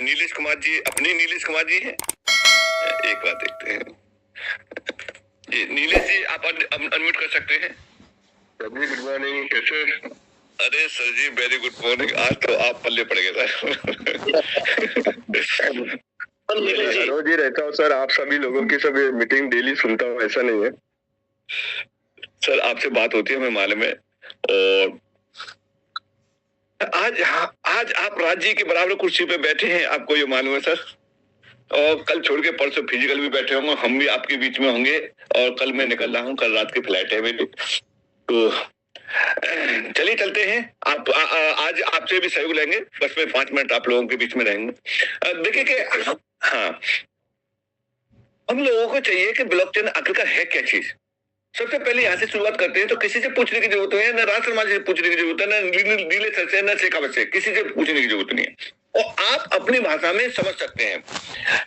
नीलेश कुमार जी अपने नीलेश कुमार जी हैं। एक बात देखते हैं जी, नीलेश जी आप अनम्यूट कर सकते हैं। गुड मॉर्निंग, कैसे? अरे सर जी वेरी गुड मॉर्निंग। आज तो आप पल्ले पड़ गए रोज ही रहता हूँ सर, आप सभी लोगों की सभी मीटिंग डेली सुनता हूँ, ऐसा नहीं है सर। आपसे बात होती है हमें मालूम है। और आज आप राज्य के बराबर कुर्सी पे बैठे हैं, आपको ये मालूम है सर। और कल छोड़ के परसों फिजिकल भी बैठे होंगे, हम भी आपके बीच में होंगे। और कल मैं निकल रहा हूँ, कल रात की फ्लाइट है मेरी। तो चलिए चलते हैं। आप आज आपसे भी सहयोग लेंगे, बस में 5 मिनट आप लोगों के बीच में रहेंगे। देखिए कि हाँ, हम लोगों को चाहिए कि ब्लॉकचेन आखिरकार है क्या चीज। सबसे पहले यहाँ से शुरुआत करते हैं। तो किसी से पूछने की जरूरत है ना, राज शर्मा से पूछने की जरूरत है ना, नीले सर से, ना शेखावत से, किसी से पूछने की जरूरत नहीं है। और आप अपनी भाषा में समझ सकते हैं।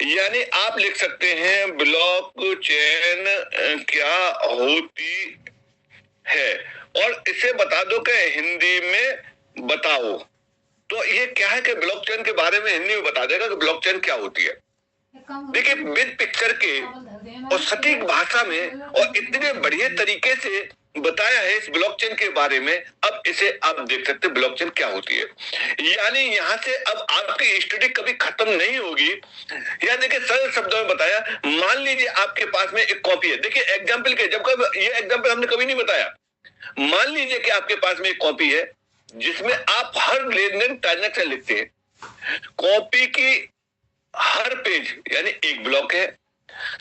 यानी आप लिख सकते हैं ब्लॉकचेन क्या होती है, और इसे बता दो कि हिंदी में बताओ। तो ये क्या है कि ब्लॉकचेन के बारे में हिंदी में बता देगा कि ब्लॉकचेन क्या होती है। देखिए बिग पिक्चर के और सटीक भाषा में और इतने बढ़िया तरीके से बताया है इस ब्लॉकचेन के बारे में। अब इसे आप देख सकते हैं ब्लॉकचेन क्या होती है। यानी यहाँ से अब आपकी स्टडी कभी खत्म नहीं होगी। या देखिए सरल शब्दों में बताया, मान लीजिए आपके पास में एक कॉपी है। देखिए एग्जाम्पल के, जब कब ये एग्जाम्पल हमने कभी नहीं बताया। मान लीजिए कि आपके पास में एक कॉपी है जिसमें आप हर लेन देन ट्रांजेक्शन लिखते हैं। कॉपी की हर पेज यानी एक ब्लॉक है,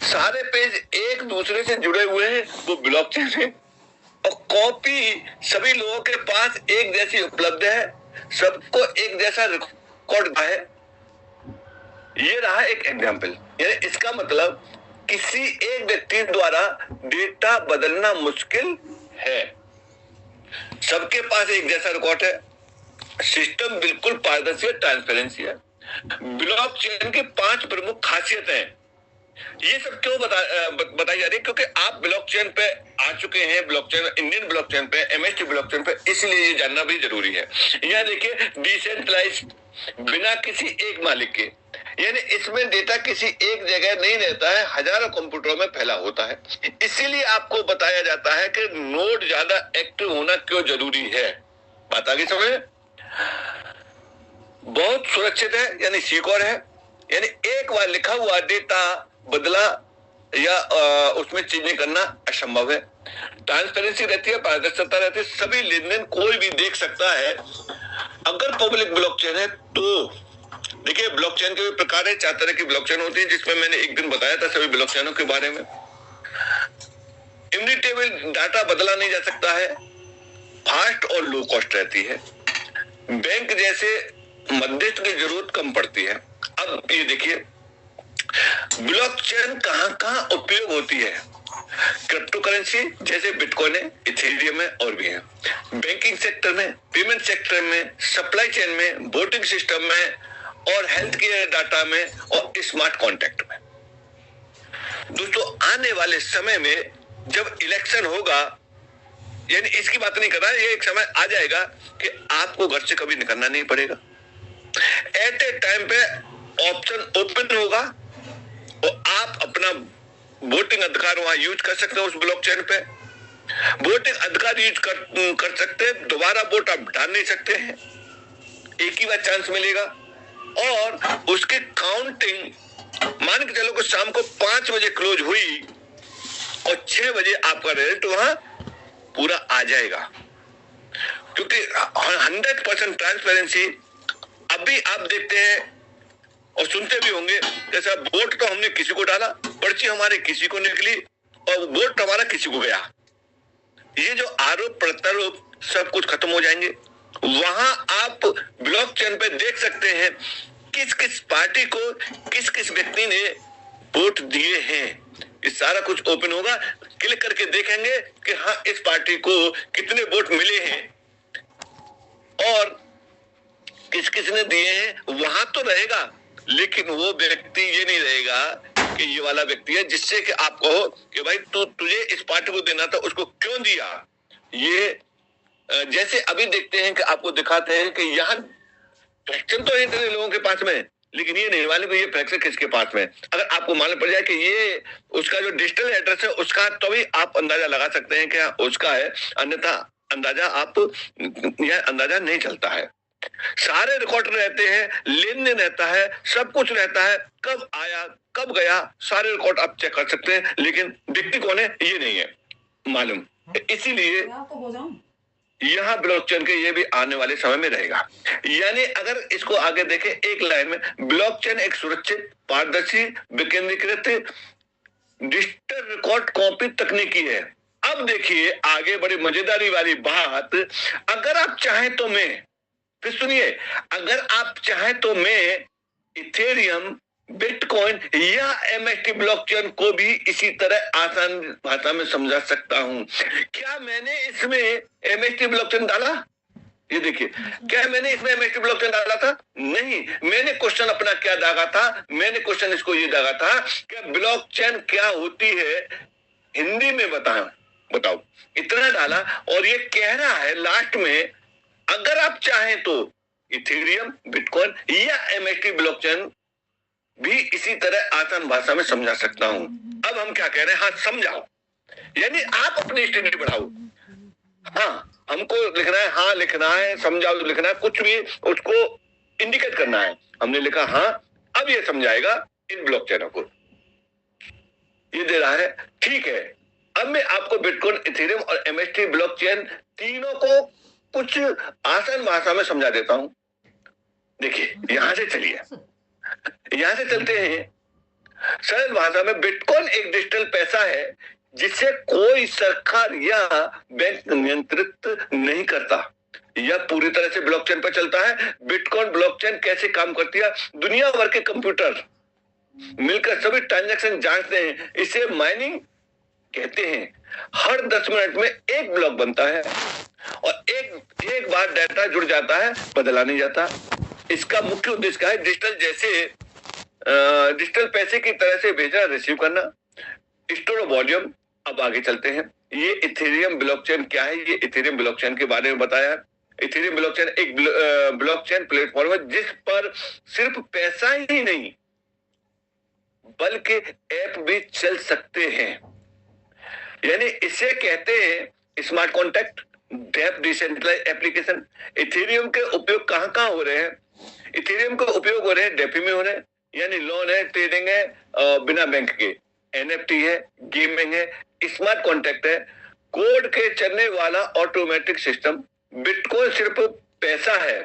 सारे पेज एक दूसरे से जुड़े हुए हैं, वो ब्लॉकचेन है। और कॉपी सभी लोगों के पास एक जैसी उपलब्ध है, सबको एक जैसा रिकॉर्ड है। ये रहा एक एग्जाम्पल। यानी इसका मतलब किसी एक व्यक्ति द्वारा डेटा बदलना मुश्किल है। सबके पास एक जैसा रिकॉर्ड है, सिस्टम बिल्कुल पारदर्शी है, ट्रांसपेरेंसी है। ब्लॉकचेन की 5 प्रमुख खासियतें हैं। ये सब क्यों बताई जा रही है? क्योंकि आप ब्लॉकचेन पे आ चुके हैं, ब्लॉकचेन इंडियन ब्लॉकचेन पे, एमएसटी ब्लॉकचेन पे, इसलिए ये जानना भी जरूरी है। यहाँ देखिए डिसेंट्रलाइज्ड, बिना किसी एक मालिक के, यानी इसमें डेटा किसी एक जगह नहीं रहता है, हजारों कंप्यूटरों में फैला होता है। इसीलिए आपको बताया जाता है कि नोड ज्यादा एक्टिव होना क्यों जरूरी है। बात आगे समझ। बहुत सुरक्षित है, यानी सिक्योर है। यानी एक बार लिखा हुआ डेटा बदला या उसमें चेंज करना असंभव है। ट्रांसपेरेंसी रहती है, पारदर्शिता रहती है, सभी लेन देन कोई भी देख सकता है। अगर पब्लिक ब्लॉकचेन है तो देखिए ब्लॉकचेन के प्रकार है, 4 तरह की ब्लॉकचेन होती है, जिसमें मैंने एक दिन बताया था सभी ब्लॉकचेनों के बारे में। इम्यूटेबल, डाटा बदला नहीं जा सकता है, फास्ट और लो कॉस्ट रहती है, बैंक जैसे मध्यस्थ की जरूरत कम पड़ती है। अब ये देखिए ब्लॉकचेन कहां कहां उपयोग होती है। क्रिप्टो करेंसी जैसे बिटकॉइन है, इथेरियम है, और भी है। बैंकिंग सेक्टर में, पेमेंट सेक्टर में, सप्लाई चेन में, वोटिंग सिस्टम में, और हेल्थ केयर डाटा में, और स्मार्ट कॉन्ट्रैक्ट में। दोस्तों आने वाले समय में जब इलेक्शन होगा, यानी इसकी बात नहीं कर रहा, ये एक समय आ जाएगा कि आपको घर से कभी निकलना नहीं पड़ेगा। एट ए टाइम पे ऑप्शन ओपन होगा और आप अपना वोटिंग अधिकार वहां यूज कर सकते हैं उस ब्लॉकचेन पे। वोटिंग अधिकार यूज कर सकते हैं, दोबारा वोट आप डाल नहीं सकते हैं, एक ही बार चांस मिलेगा। और उसकी काउंटिंग मान के चलो कि शाम को 5 बजे क्लोज हुई और 6 बजे आपका रिजल्ट वहां पूरा आ जाएगा, क्योंकि 100% ट्रांसपेरेंसी। अभी आप देखते हैं और सुनते भी होंगे, जैसा वोट तो हमने किसी को डाला, पर्ची हमारे किसी को निकली, और वोट हमारा किसी को गया। ये जो आरोप प्रत्यारोप सब कुछ खत्म हो जाएंगे। वहां आप ब्लॉकचेन पे देख सकते हैं किस किस पार्टी को किस किस व्यक्ति ने वोट दिए हैं। ये सारा कुछ ओपन होगा, क्लिक करके देखेंगे कि हाँ इस पार्टी को कितने वोट मिले हैं और किस किस ने दिए हैं। वहां तो रहेगा, लेकिन वो व्यक्ति ये नहीं रहेगा कि ये वाला व्यक्ति है, जिससे कि आप कहो कि भाई तुझे इस पार्टी को देना था, उसको क्यों दिया। ये जैसे अभी देखते हैं कि आपको दिखाते हैं कि यहाँ इलेक्शन तो है इतने लोगों के पास में, लेकिन ये नहीं मालूम कि ये फ्रैक्शन किसके पास में। अगर आपको मालूम पड़ जाए कि ये उसका जो डिजिटल एड्रेस है उसका, तो भी आप अंदाजा लगा सकते हैं कि उसका है, अन्यथा अंदाजा यह अंदाजा नहीं चलता है। सारे रिकॉर्ड रहते हैं, लेन देन रहता है, सब कुछ रहता है, कब आया कब गया सारे रिकॉर्ड आप चेक कर सकते हैं, लेकिन व्यक्ति कौन है ये नहीं है मालूम। इसीलिए यहाँ ब्लॉकचेन के ये भी आने वाले समय में रहेगा। यानी अगर इसको आगे देखें एक लाइन में, ब्लॉकचेन एक सुरक्षित, पारदर्शी, विकेंद्रीकृत डिजिटल रिकॉर्ड कॉपी तकनीकी है। अब देखिए आगे बड़ी मजेदारी वाली बात, अगर आप चाहें तो मैं, फिर सुनिए, अगर आप चाहें तो मैं इथेरियम, बिटकॉइन या एमएसटी ब्लॉकचेन को भी इसी तरह आसान भाषा में समझा सकता हूं। क्या मैंने इसमें एमएसटी ब्लॉकचेन डाला? ये देखिए, क्या मैंने इसमें एमएसटी ब्लॉकचेन डाला था? नहीं। मैंने क्वेश्चन अपना क्या दागा था? मैंने क्वेश्चन इसको ये दागा था कि ब्लॉकचेन क्या होती है, हिंदी में बताओ। इतना डाला और ये कह रहा है लास्ट में, अगर आप चाहें तो इथेरियम, बिटकॉइन या एमएसटी ब्लॉकचेन भी इसी तरह आसान भाषा में समझा सकता हूं। अब हम क्या कह रहे हैं? हाँ समझाओ, यानी आप अपनी स्टडी बढ़ाओ। हाँ हमको लिखना है, हाँ लिखना है, समझाओ लिखना है, कुछ भी उसको इंडिकेट करना है। हमने लिखा हाँ, अब ये समझाएगा इन ब्लॉकचेनों को, ये दे रहा है, ठीक है। अब मैं आपको बिटकॉइन, इथेरियम और एमएसटी ब्लॉकचेन तीनों को कुछ आसान भाषा में समझा देता हूं। देखिए यहां से चलिए, यहां से चलते हैं सरल भाषा में। बिटकॉइन एक डिजिटल पैसा है जिसे कोई सरकार या बैंक नियंत्रित नहीं करता। यह पूरी तरह से ब्लॉकचेन पर चलता है। बिटकॉइन ब्लॉकचेन कैसे काम करती है? दुनिया भर के कंप्यूटर मिलकर सभी ट्रांजैक्शन जांचते हैं, इसे माइनिंग कहते हैं। हर 10 मिनट में एक ब्लॉक बनता है और एक बार डाटा जुड़ जाता है, बदला नहीं जाता। इसका मुख्य उद्देश्य क्या है? डिजिटल पैसे की तरह से भेजना, रिसीव करना, स्टोर वॉल्यूम। अब आगे चलते हैं, ये इथेरियम ब्लॉकचेन क्या है? ये इथेरियम ब्लॉकचेन के बारे में बताया। इथेरियम ब्लॉकचेन एक ब्लॉकचेन प्लेटफॉर्म है जिस पर सिर्फ पैसा ही नहीं बल्कि ऐप भी चल सकते हैं। यानी इसे कहते हैं smart contract, dApp decentralised application. Ethereum के उपयोग कहां हो रहे हैं? इथेरियम का उपयोग हो रहे हैं डेफी में हो रहे हैं, यानी लोन है, ट्रेडिंग है, बिना बैंक के, एनएफटी है, गेमिंग है, स्मार्ट कॉन्ट्रैक्ट है, कोड के चलने वाला ऑटोमेटिक सिस्टम। बिटकॉइन सिर्फ पैसा है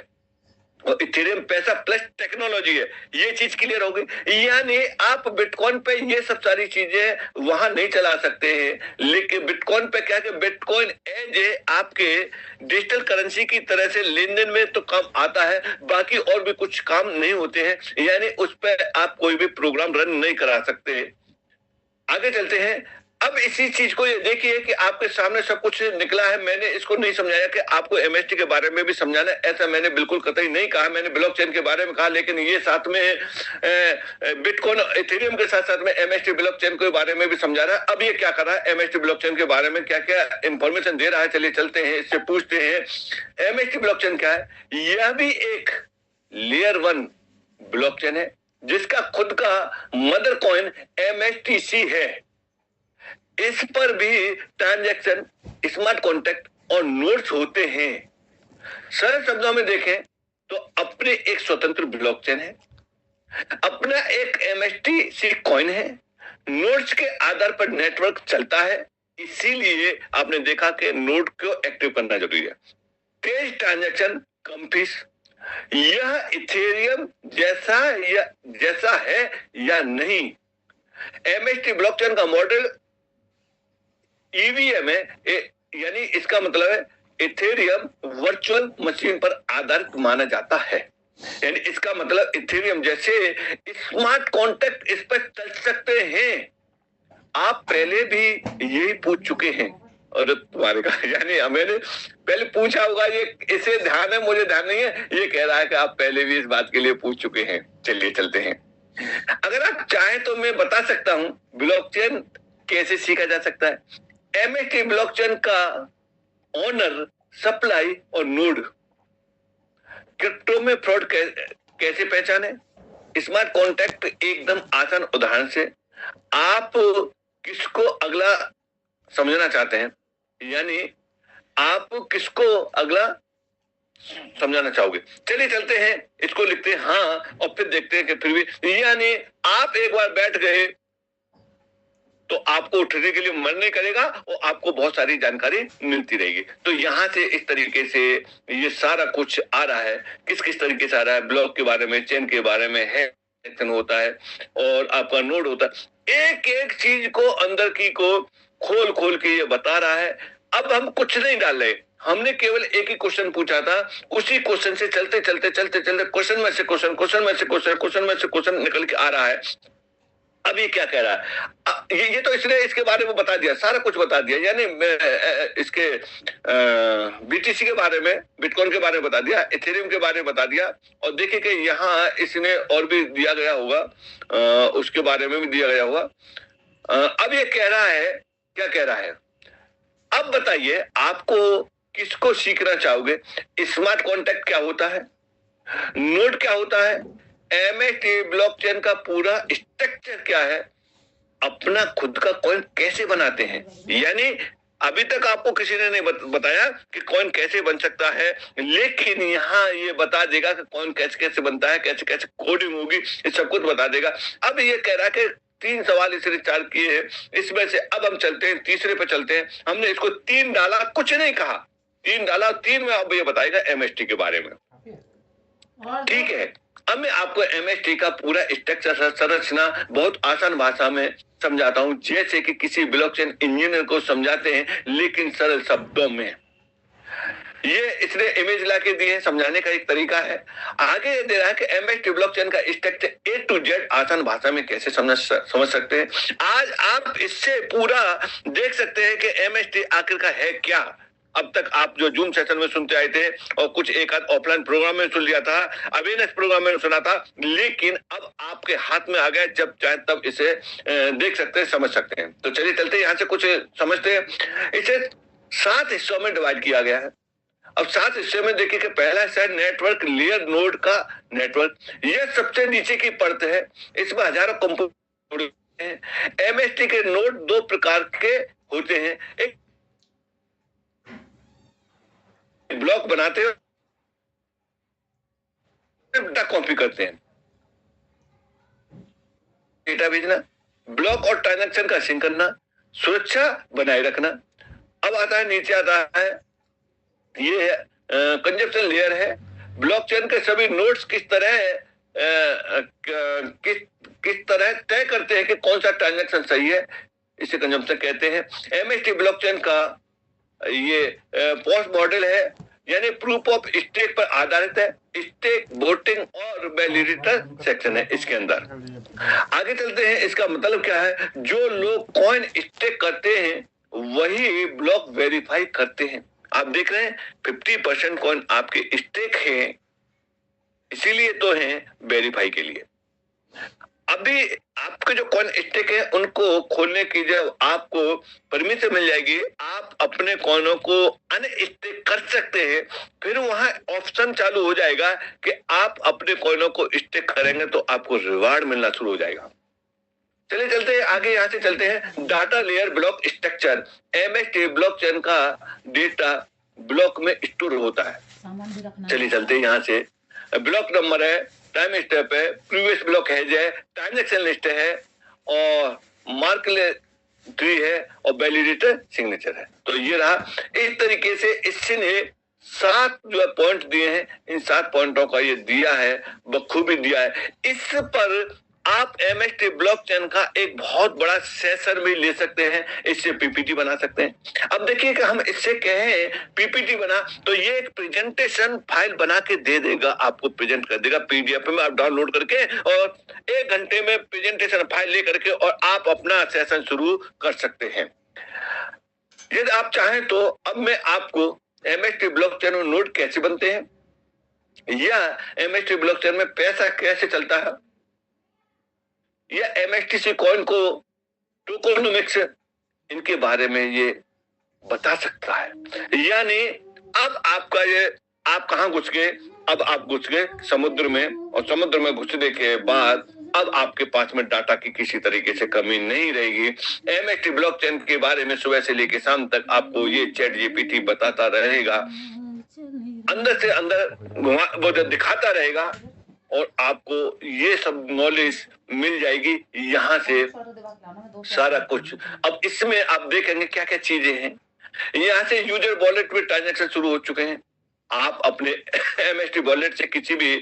और इथेरियम पैसा प्लस टेक्नोलॉजी है। ये चीज क्लियर होगी। यानी आप बिटकॉइन पे ये सब सारी चीजें वहां नहीं चला सकते हैं, लेकिन बिटकॉइन पे क्या है, बिटकॉइन एज ए आपके डिजिटल करेंसी की तरह से लेन देन में तो काम आता है, बाकी और भी कुछ काम नहीं होते हैं। यानी उस पर आप कोई भी प्रोग्राम रन नहीं करा सकते। आगे चलते हैं। अब इसी चीज को ये देखिए कि आपके सामने सब कुछ निकला है। मैंने इसको नहीं समझाया कि आपको एमएसटी के बारे में भी समझाना है, ऐसा मैंने बिल्कुल कतई नहीं कहा। मैंने ब्लॉकचेन के बारे में कहा, लेकिन ये साथ में बिटकॉइन, इथेरियम के साथ साथ में एमएसटी ब्लॉकचेन के बारे में भी समझा रहा है। अब ये क्या कर रहा है, एमएसटी ब्लॉकचेन के बारे में क्या क्या इंफॉर्मेशन दे रहा है, चलिए चलते हैं, इससे पूछते हैं एमएसटी ब्लॉकचेन क्या है। यह भी एक लेयर 1 ब्लॉकचेन है जिसका खुद का मदर कॉइन एमएसटीसी है। इस पर भी ट्रांजैक्शन, स्मार्ट कॉन्ट्रैक्ट और नोड्स होते हैं। सरल शब्दों में देखें तो अपने एक स्वतंत्र ब्लॉकचेन है, अपना एक एमएसटीसी कॉइन है, नोड्स के आधार पर नेटवर्क चलता है। इसीलिए आपने देखा कि नोड को एक्टिव करना जरूरी है। तेज ट्रांजैक्शन, कम फीस। यह इथेरियम जैसा है या नहीं? एमएसटी ब्लॉकचेन का मॉडल ईवीएम है, यानी इसका मतलब है इथेरियम वर्चुअल मशीन पर आधारित माना जाता है। यानी इसका मतलब इथेरियम जैसे स्मार्ट कॉन्ट्रैक्ट इस पर चल सकते हैं। आप पहले भी यही पूछ चुके हैं और तुम्हारे का, यानी मैंने पहले पूछा होगा, ये इसे ध्यान है, मुझे ध्यान नहीं है। ये कह रहा है कि आप पहले भी इस बात के लिए पूछ चुके हैं। चलिए चलते हैं। अगर आप चाहें तो मैं बता सकता हूं ब्लॉकचेन कैसे सीखा जा सकता है। एमएसटी ब्लॉकचेन का ओनर, सप्लाई और नोड। क्रिप्टो में फ्रॉड कैसे पहचाने? स्मार्ट कॉन्ट्रैक्ट एकदम आसान उदाहरण से आप किसको अगला समझना चाहते हैं, यानी आप किसको अगला समझाना चाहोगे। चलिए चलते हैं, इसको लिखते हैं हाँ और फिर देखते हैं कि फिर भी, यानी आप एक बार बैठ गए तो आपको उठने के लिए मन नहीं करेगा और आपको बहुत सारी जानकारी मिलती रहेगी। तो यहाँ से इस तरीके से ये सारा कुछ आ रहा है। किस किस तरीके से आ रहा है, ब्लॉक के बारे में, चेन के बारे में है, होता है और आपका नोड होता है। एक एक चीज को अंदर की को खोल खोल के ये बता रहा है। अब हम कुछ नहीं डाल रहे, हमने केवल एक ही क्वेश्चन पूछा था, उसी क्वेश्चन से चलते चलते चलते चलते क्वेश्चन में से क्वेश्चन, क्वेश्चन में से क्वेश्चन, क्वेश्चन में से क्वेश्चन निकल के आ रहा है। अब ये क्या कह रहा है, ये तो इसने इसके बारे में बता दिया, सारा कुछ बता दिया, यानी इसके बीटीसी के बारे में, बिटकॉइन के बारे में बता दिया, इथेरियम के बारे में बता दिया। और देखिए कि यहाँ इसने और भी दिया गया होगा, उसके बारे में भी दिया गया होगा। अब ये कह रहा है, क्या कह रहा है, अब बताइए आपको किसको सीखना चाहोगे। स्मार्ट कॉन्ट्रैक्ट क्या होता है, नोड क्या होता है, एमएसटी ब्लॉकचेन का पूरा स्ट्रक्चर क्या है, अपना खुद का कॉइन कैसे बनाते हैं। यानी अभी तक आपको किसी ने नहीं बताया कि कॉइन कैसे बन सकता है, लेकिन यहाँ ये बता देगा कि कॉइन कैसे कैसे बनता है, कैसे कैसे कोडिंग होगी, ये सब कुछ बता देगा। अब ये कह रहा है कि 3 सवाल इसने 4 किए हैं, इसमें से अब हम चलते हैं तीसरे पे चलते हैं। हमने इसको 3 डाला, कुछ नहीं कहा, 3 डाला, 3 में अब ये बताएगा एमएसटी के बारे में। ठीक है, अब मैं आपको एमएसटी का पूरा स्ट्रक्चर, संरचना बहुत आसान भाषा में समझाता हूं, जैसे कि किसी ब्लॉकचेन इंजीनियर को समझाते हैं, लेकिन सरल शब्दों में। ये इसने इमेज ला के दी है, समझाने का एक तरीका है। आगे दे रहा है कि एमएसटी ब्लॉकचेन का स्ट्रक्चर A to Z आसान भाषा में कैसे समझ सकते हैं। आज आप इससे पूरा देख सकते हैं कि एमएसटी आखिर का है क्या। अब तक आप जो जूम सेशन में सुनते आए थे और कुछ एक आध ऑफलाइन प्रोग्राम में सुन लिया था, अवेयरनेस प्रोग्राम में सुना था, लेकिन अब आपके हाथ में आ गया, जब चाहे तब इसे देख सकते हैं, समझ सकते हैं। तो चलिए चलते हैं, यहाँ से कुछ समझते हैं। इसे 7 हिस्सों में डिवाइड किया गया है। अब 7 हिस्से में देखिए कि पहला हिस्सा है नेटवर्क लेयर, नोड का नेटवर्क, यह सबसे नीचे की परत है, इसमें हजारों कंपोनेंट हैं। एमएसटी के नोड 2 प्रकार के होते हैं, एक ब्लॉक बनाते हैं, डेटा कॉपी करते हैं, डेटा भेजना, ब्लॉक और ट्रांजैक्शन का सिंक करना, सुरक्षा बनाए रखना। अब आता है, नीचे आता है, ये कंजप्शन लेयर है। ब्लॉकचेन के सभी नोड्स किस तरह तय करते हैं कि कौन सा ट्रांजैक्शन सही है, इसे कंजप्शन कहते हैं। एमएसटी ब्लॉकचेन का ये पोस्ट मॉडल है, यानी प्रूफ ऑफ स्टेक पर आधारित है। स्टेक, वोटिंग और वैलिडेटर सेक्शन है इसके अंदर। आगे चलते हैं, इसका मतलब क्या है, जो लोग कॉइन स्टेक करते हैं वही ब्लॉक वेरीफाई करते हैं। आप देख रहे हैं 50% कॉइन आपके स्टेक हैं, इसीलिए तो हैं वेरीफाई के लिए। अभी आपके जो कॉइन स्टेक है उनको खोलने की जब आपको परमिशन मिल जाएगी, आप अपने कॉइनों को अनस्टेक कर सकते हैं। फिर वहां ऑप्शन चालू हो जाएगा कि आप अपने कॉइनों को स्टेक करेंगे तो आपको रिवार्ड मिलना शुरू हो जाएगा। चलिए चलते हैं आगे, यहाँ से चलते हैं data layer block structure. MST blockchain का डेटा ब्लॉक में स्टोर होता है। चलिए चलते हैं, यहाँ से ब्लॉक नंबर है, टाइम स्टेप है, प्रीवियस ब्लॉक है, ट्रांजैक्शन लिस्ट है और मार्क ट्री है और वैलिडेटर सिग्नेचर है। तो ये रहा, इस तरीके से इसने 7 जो पॉइंट दिए हैं, इन 7 पॉइंटों का ये दिया है, बखूबी दिया है। इस पर आप एमएसटी ब्लॉकचेन का एक बहुत बड़ा सेशन भी ले सकते हैं, इससे पीपीटी बना सकते हैं। अब देखिए कि हम इससे कहें पीपीटी बना, तो ये एक प्रेजेंटेशन फाइल बना के दे देगा, आपको प्रेजेंट कर देगा पीडीएफ में, आप डाउनलोड करके और 1 घंटे में प्रेजेंटेशन फाइल ले करके और आप अपना सेशन शुरू कर सकते हैं। यदि आप चाहें तो अब मैं आपको एमएसटी ब्लॉकचेन में नोड कैसे बनते हैं या एमएसटी ब्लॉकचेन में पैसा कैसे चलता है या एमएसटीसी कॉइन को टोकनोमिक्स, इनके बारे में ये बता सकता है। यानी अब आपका ये आप कहाँ घुस गए? अब आप घुस गए समुद्र में, और समुद्र में घुसने के बाद अब आपके पास में डाटा की किसी तरीके से कमी नहीं रहेगी। एमएसटी ब्लॉकचेन के बारे में सुबह से लेकर शाम तक आपको ये चैट जीपीटी बताता रहेगा, अंदर से अंदर वो जो दिखाता रहेगा, और आपको ये सब नॉलेज मिल जाएगी यहाँ से सारा कुछ। अब इसमें आप देखेंगे क्या क्या चीजें हैं। यहाँ से यूजर वॉलेट में ट्रांजैक्शन शुरू हो चुके हैं। आप अपने एमएसटी वॉलेट से किसी भी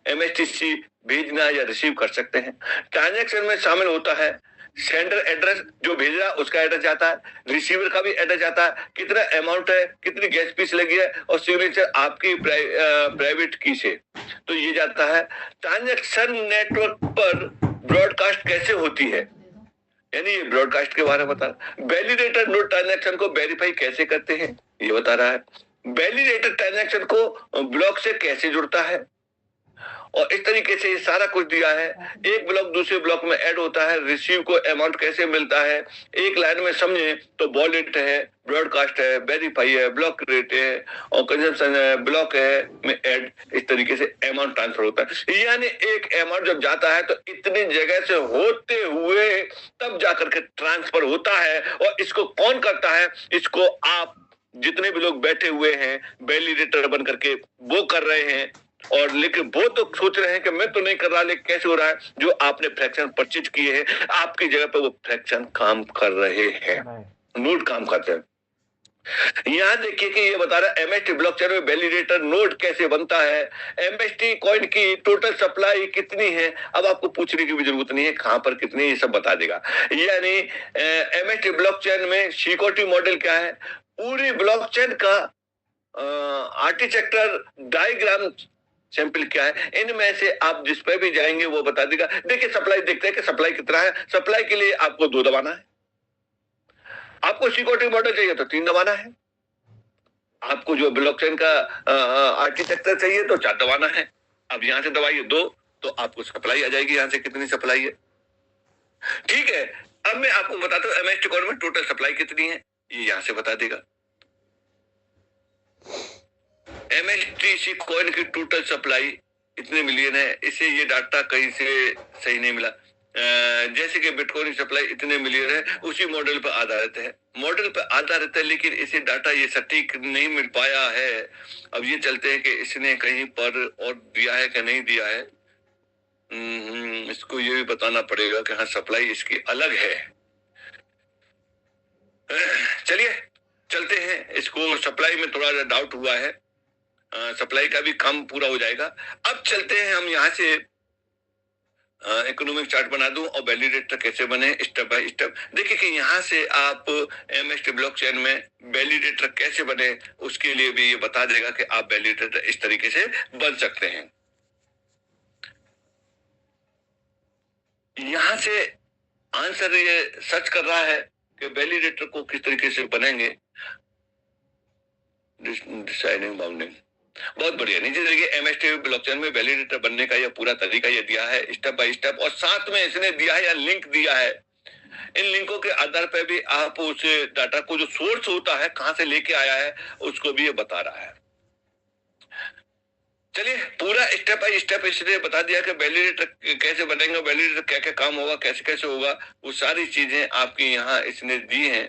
एमएसटीसी भेजना या रिसीव कर सकते हैं। ट्रांजैक्शन में शामिल होता है सेंडर एड्रेस, जो भेज रहा है उसका एड्रेस जाता है, रिसीवर का भी एड्रेस जाता है, कितना अमाउंट है, कितनी गैस फीस लगी है, और सिग्नेचर आपकी प्राइवेट की से तो ये जाता है। ट्रांजैक्शन नेटवर्क पर ब्रॉडकास्ट कैसे होती है, यानी ये ब्रॉडकास्ट के बारे में बता रहा है। वैलिडेटर नोड ट्रांजैक्शन को वेरीफाई कैसे करते हैं ये बता रहा है। वैलिडेटर ट्रांजैक्शन को ब्लॉक से कैसे जुड़ता है, और इस तरीके से ये सारा कुछ दिया है। एक ब्लॉक दूसरे ब्लॉक में ऐड होता है, रिसीव को अमाउंट कैसे मिलता है, एक लाइन में समझे तो वॉलेट है, ब्रॉडकास्ट है, वेरीफाई है, ब्लॉक रेट है, और कंजम्पशन है, ब्लॉक है में ऐड, इस तरीके से अमाउंट ट्रांसफर होता है। यानी एक अमाउंट जब जाता है तो इतनी जगह से होते हुए तब जाकर के ट्रांसफर होता है। और इसको कौन करता है? इसको आप जितने भी लोग बैठे हुए हैं वैलिडेटर बन करके वो कर रहे हैं, और लेकिन वो तो सोच रहे हैं कि मैं तो नहीं कर रहा, लेकिन कैसे हो रहा है? जो आपने फ्रैक्शन परचेज किए हैं आपकी जगह पे वो फ्रैक्शन काम कर रहे हैं, नोड काम करते हैं। यहाँ देखिए कि ये बता रहा है एमएसटी ब्लॉकचेन में वैलिडेटर नोड कैसे बनता है, एमएसटी कॉइन की टोटल सप्लाई कितनी है। अब आपको पूछने की भी जरूरत नहीं है कहां पर कितनी, ये सब बता देगा। यानी एमएसटी ब्लॉकचेन में सिक्योरिटी मॉडल क्या है, पूरी ब्लॉकचेन का आर्किटेक्चर डायग्राम सैंपल क्या है, इनमें से आप जिस पे भी जाएंगे वो बता देगा। देखिए सप्लाई देखते हैं कि सप्लाई कितना है। सप्लाई के लिए आपको 2 दबाना है, आपको सिक्योरिटी मॉडल चाहिए तो 3 दबाना है, आपको जो ब्लॉकचेन का आर्किटेक्चर चाहिए तो 4 दबाना है। अब यहां से दबाइए 2 तो आपको सप्लाई आ जाएगी, यहां से कितनी सप्लाई है। ठीक है, अब मैं आपको बताता हूँ एमएसटी कॉइन में टोटल सप्लाई कितनी है, ये यहां से बता देगा। एमएसटीसी कॉइन की टोटल सप्लाई इतने मिलियन है, इसे ये डाटा कहीं से सही नहीं मिला। जैसे कि बिटकॉइन की सप्लाई इतने मिलियन है, उसी मॉडल पर आधारित है, मॉडल पर आधारित है, लेकिन इसे डाटा ये सटीक नहीं मिल पाया है। अब ये चलते हैं कि इसने कहीं पर और दिया है कि नहीं दिया है। इसको ये भी बताना पड़ेगा कि हाँ सप्लाई इसकी अलग है। चलिए चलते हैं, इसको सप्लाई में थोड़ा डाउट हुआ है, सप्लाई का भी काम पूरा हो जाएगा। अब चलते हैं हम यहाँ से इकोनॉमिक चार्ट बना दूं और वैलिडेटर कैसे बने स्टेप बाय स्टेप। देखिए कि यहाँ से आप एमएसटी ब्लॉकचेन में वैलिडेटर कैसे बने उसके लिए भी ये बता देगा कि आप वैलिडेटर इस तरीके से बन सकते हैं। यहाँ से आंसर ये सर्च कर रहा है कि वैलिडेटर को किस तरीके से बनेंगे। डिसाइडिंग बाउंडिंग बहुत बढ़िया। नीचे देखिए एमएसटी ब्लॉकचेन में वैलिडेटर बनने का यह पूरा तरीका ये दिया है स्टेप बाय स्टेप, और साथ में इसने दिया है या लिंक दिया है। इन लिंकों के आधार पर भी आप उस डाटा को जो सोर्स होता है कहां से लेके आया है उसको भी ये बता रहा है। चलिए पूरा स्टेप बाय स्टेप इसने बता दिया कि वैलिडेटर कैसे बनेंगे, वैलिडेटर क्या क्या काम होगा, कैसे कैसे होगा, वो सारी चीजें आपकी यहाँ इसने दी हैं।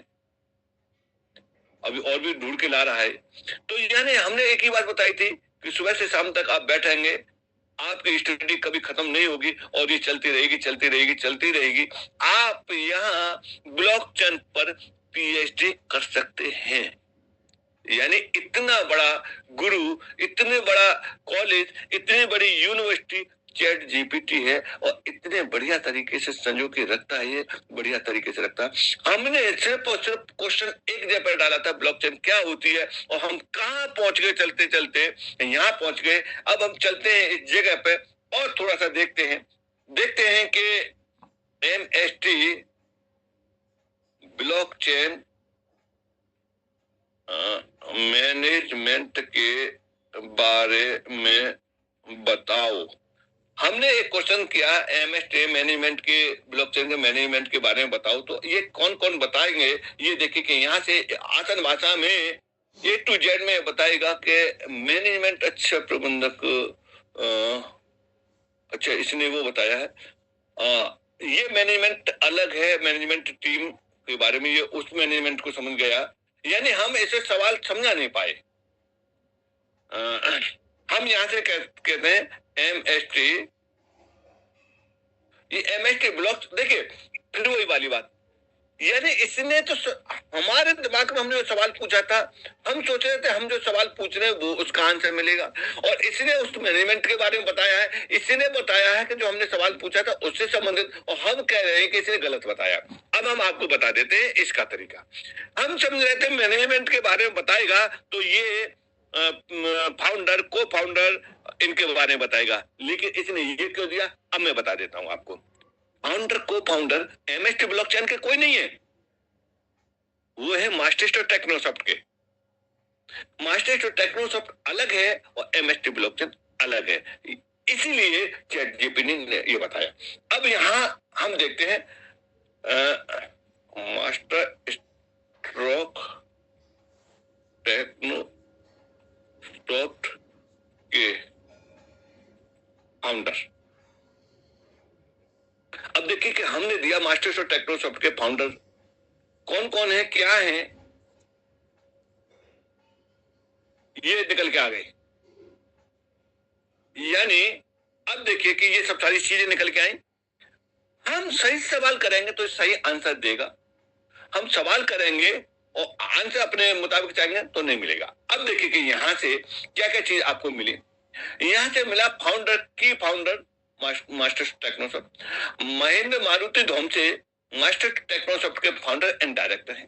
अभी और भी ढूंढ के ला रहा है। तो यानी हमने एक ही बात बताई थी कि सुबह से शाम तक आप बैठेंगे, आपकी स्टडी कभी खत्म नहीं होगी और ये चलती रहेगी चलती रहेगी चलती रहेगी। आप यहाँ ब्लॉकचेन पर पीएचडी कर सकते हैं। यानी इतना बड़ा गुरु, इतने बड़ा कॉलेज, इतनी बड़ी यूनिवर्सिटी चैट जीपीटी है, और इतने बढ़िया तरीके से संजो के रखता है, ये बढ़िया तरीके से रखता है। हमने सिर्फ और सिर्फ क्वेश्चन एक जगह पर डाला था ब्लॉकचेन क्या होती है, और हम कहाँ पहुंच गए चलते चलते यहाँ पहुंच गए। अब हम चलते हैं इस जगह पे और थोड़ा सा देखते हैं कि एमएसटी ब्लॉकचेन मैनेजमेंट के बारे में बताओ। हमने एक क्वेश्चन किया एमएसटी मैनेजमेंट के ब्लॉकचेन के मैनेजमेंट के बारे में बताओ, तो ये कौन कौन बताएंगे ये देखिए कि यहाँ से आसान भाषा में ए टू जेड में बताएगा कि मैनेजमेंट अच्छा, प्रबंधक अच्छा, इसने वो बताया है ये मैनेजमेंट अलग है, मैनेजमेंट टीम के बारे में ये उस मैनेजमेंट को समझ गया, यानी हम ऐसे सवाल समझा नहीं पाए। हम यहां से कहते हैं एमएसटी, ये एमएसटी ब्लॉक, देखिए फिर वही वाली बात, यानी इसने तो हमारे दिमाग में हमने जो सवाल पूछा था, हम सोच रहे थे हम जो सवाल पूछ रहे हैं वो उसका आंसर मिलेगा, और इसने उस मैनेजमेंट के बारे में बताया है, इसने बताया है कि जो हमने सवाल पूछा था उससे संबंधित, और हम कह रहे हैं कि इसने गलत बताया। अब हम आपको बता देते हैं इसका तरीका। हम समझ रहे थे मैनेजमेंट के बारे में बताएगा तो ये फाउंडर, को फाउंडर, इनके बारे में बताएगा, लेकिन इसने ये क्यों दिया, अब मैं बता देता हूं आपको। फाउंडर, को फाउंडर एमएसटी ब्लॉकचेन के कोई नहीं है, वो है मास्टरस्टोर टेक्नोसॉफ्ट के। मास्टरस्टोर टेक्नोसॉफ्ट अलग है और एमएसटी ब्लॉकचेन अलग है, इसीलिए चैटजीपीटी ने ये बताया। अब यहां हम देखते हैं मास्टर स्ट्रोक टेक्नोसॉफ्ट के फाउंडर। अब देखिए कि हमने दिया मास्टरस्टोर टेक्नोसॉफ्ट के फाउंडर कौन कौन है, क्या है, ये निकल के आ गए। यानी अब देखिए कि ये सब सारी चीजें निकल के आई। हम सही सवाल करेंगे तो सही आंसर देगा, हम सवाल करेंगे और आंसर अपने मुताबिक चाहेंगे तो नहीं मिलेगा। अब देखिए कि यहां से क्या क्या चीज आपको मिली। यहां से मिला फाउंडर, की founder Master Technosoft, Mahendra Maruti Dhomse Master Technosoft के फाउंडर एंड डायरेक्टर हैं।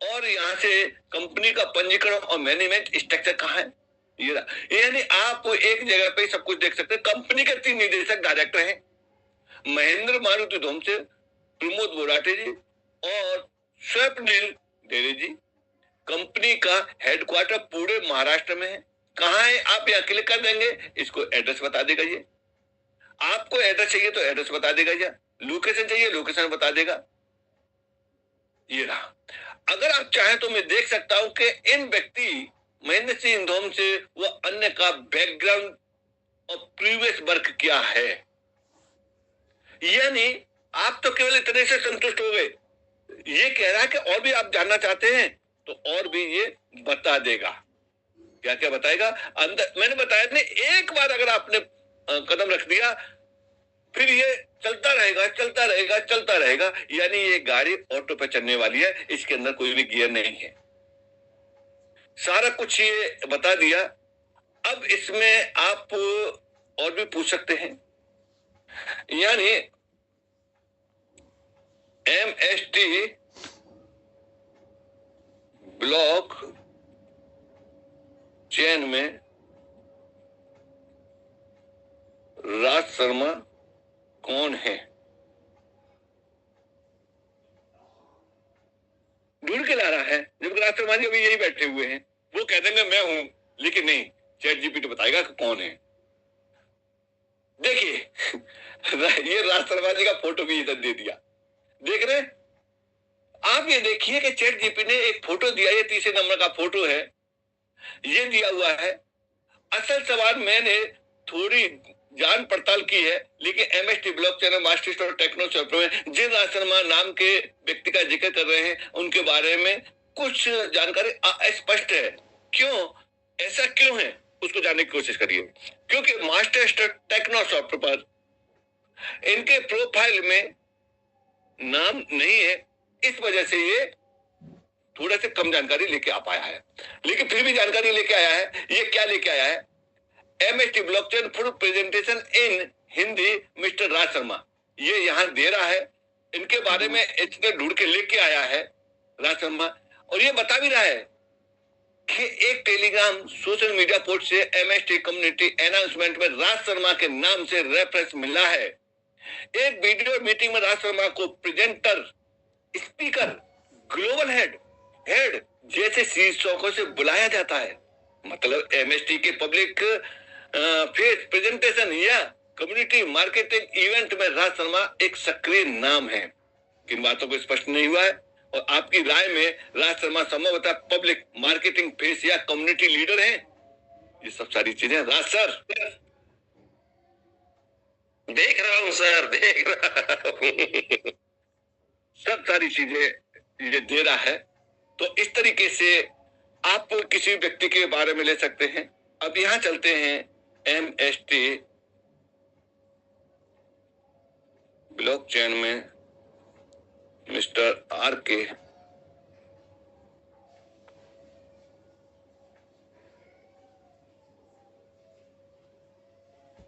और यहां से कंपनी का पंजीकरण और मैनेजमेंट स्ट्रक्चर कहां है, ये यानी आप एक जगह पे सब कुछ देख सकते हैं। कंपनी के 3 निदेशक डायरेक्टर हैं, महेंद्र मारुति धोमसे, प्रमोद बोराटे जी और स्वप्निल डेरे जी। कंपनी का हेडक्वार्टर पूरे महाराष्ट्र में है। कहां है, आप यहां क्लिक कर देंगे, इसको एड्रेस बता देगा। ये आपको एड्रेस चाहिए तो एड्रेस बता देगा, या लोकेशन चाहिए लोकेशन बता देगा। ये रहा। अगर आप चाहें तो मैं देख सकता हूं कि इन व्यक्ति महेंद्र सिंह धोम से वो अन्य का बैकग्राउंड और प्रीवियस वर्क क्या है। यानी आप तो केवल इतने से संतुष्ट हो गए, ये कह रहा है कि और भी आप जानना चाहते हैं तो और भी ये बता देगा। क्या क्या बताएगा अंदर, मैंने बताया नहीं, एक बार अगर आपने कदम रख दिया फिर ये चलता रहेगा चलता रहेगा चलता रहेगा। यानी ये गाड़ी ऑटो पे चलने वाली है, इसके अंदर कोई भी गियर नहीं है, सारा कुछ ये बता दिया। अब इसमें आप और भी पूछ सकते हैं, यानी एमएसटी ब्लॉक चेन में राज शर्मा कौन है, ढूंढ के ला रहा है। जबकि राज शर्मा जी अभी यही बैठे हुए हैं, वो कह देंगे मैं हूं, लेकिन नहीं, चैटजीपीटी बताएगा कि कौन है। देखिए ये राज शर्मा जी का फोटो भी इधर दे दिया, देख रहे हैं आप। ये देखिए कि चैटजीपीटी ने एक फोटो दिया, ये 3 नंबर का फोटो है, ये दिया हुआ है। असल सवाल मैंने थोड़ी जान पड़ताल की है, लेकिन एमएसटी ब्लॉकचेन मास्टरस्टोर टेक्नोसॉफ्ट में जिन राज शर्मा नाम के व्यक्ति का जिक्र कर रहे हैं उनके बारे में कुछ जानकारी अस्पष्ट है। क्यों, ऐसा क्यों है, उसको जानने की कोशिश करिए। क्योंकि मास्टरस्टोर टेक्नोसॉफ्ट पर इनके प्रोफाइल में नाम नहीं है, इस वजह से ये थोड़ा से कम जानकारी लेके आ पाया है, लेकिन फिर भी जानकारी लेके आया है। ये क्या लेके आया है, MST blockchain full presentation in Hindi mister Raj Sharma, ये यहां दे रहा है। इनके बारे में इतने ढूंढ के लेके आया है राज शर्मा, और ये बता भी रहा है कि एक टेलीग्राम सोशल मीडिया पोस्ट से एमएसटी कम्युनिटी अनाउंसमेंट में राज शर्मा के नाम से रेफरेंस मिला है। एक वीडियो मीटिंग में राज शर्मा को प्रेजेंटर, स्पीकर, ग्लोबल हेड जैसे शीर्षकों से बुलाया जाता है। मतलब एमएसटी के पब्लिक फेस प्रेजेंटेशन या कम्युनिटी मार्केटिंग इवेंट में राज शर्मा एक सक्रिय नाम है। किन बातों को स्पष्ट नहीं हुआ है, और आपकी राय में राज शर्मा संभवतः पब्लिक मार्केटिंग फेस या कम्युनिटी लीडर हैं? ये सब सारी चीजें राज सर देख रहा हूं सर, देख रहा हूं। सब सारी चीजें ये दे रहा है। तो इस तरीके से आप किसी व्यक्ति के बारे में ले सकते हैं। अब यहां चलते हैं MST ब्लॉकचेन में मिस्टर RK।